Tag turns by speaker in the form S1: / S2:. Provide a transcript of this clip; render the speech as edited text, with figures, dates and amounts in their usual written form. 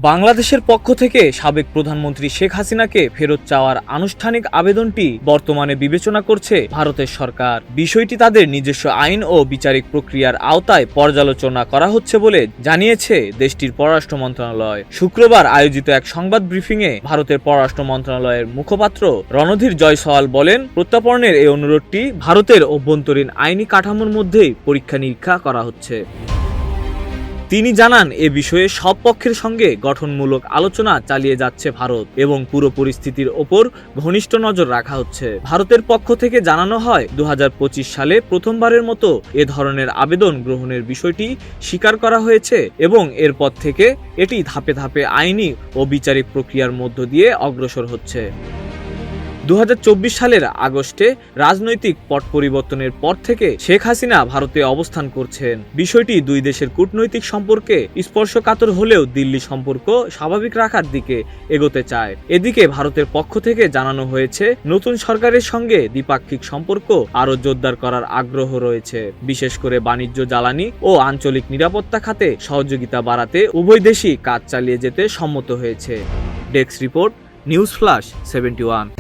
S1: বাংলাদেশের পক্ষ থেকে সাবেক প্রধানমন্ত্রী শেখ হাসিনাকে ফেরত চাওয়ার আনুষ্ঠানিক আবেদনটি বর্তমানে বিবেচনা করছে ভারতের সরকার। বিষয়টি তাদের নিজস্ব আইন ও বিচারিক প্রক্রিয়ার আওতায় পর্যালোচনা করা হচ্ছে বলে জানিয়েছে দেশটির পররাষ্ট্র মন্ত্রণালয়। শুক্রবার আয়োজিত এক সংবাদ ব্রিফিংয়ে ভারতের পররাষ্ট্র মন্ত্রণালয়ের মুখপাত্র রণধীর জয়সওয়াল বলেন, প্রত্যর্পণের এই অনুরোধটি ভারতের অভ্যন্তরীণ আইনি কাঠামোর মধ্যেই পরীক্ষা নিরীক্ষা করা হচ্ছে। তিনি জানান, এ বিষয়ে সব পক্ষের সঙ্গে গঠনমূলক আলোচনা চালিয়ে যাচ্ছে ভারত এবং পুরো পরিস্থিতির ওপর ঘনিষ্ঠ নজর রাখা হচ্ছে। ভারতের পক্ষ থেকে জানানো হয়, 2025 সালে প্রথমবারের মতো এ ধরনের আবেদন গ্রহণের বিষয়টি স্বীকার করা হয়েছে এবং এরপর থেকে এটি ধাপে ধাপে আইনি ও বিচারিক প্রক্রিয়ার মধ্য দিয়ে অগ্রসর হচ্ছে। 2024 সালের আগস্টে রাজনৈতিক পট পরিবর্তনের পর থেকে শেখ হাসিনা ভারতে অবস্থান করছেন। বিষয়টি দুই দেশের কূটনৈতিক সম্পর্কে স্পর্শকাতর হলেও দিল্লি সম্পর্ক স্বাভাবিক রাখার দিকে এগোতে চায়। এদিকে ভারতের পক্ষ থেকে জানানো হয়েছে, নতুন সরকারের সঙ্গে দ্বিপাক্ষিক সম্পর্ক আরও জোরদার করার আগ্রহ রয়েছে। বিশেষ করে বাণিজ্য, জ্বালানি ও আঞ্চলিক নিরাপত্তা খাতে সহযোগিতা বাড়াতে উভয় দেশই কাজ চালিয়ে যেতে সম্মত হয়েছে। Desk report, news flash 71।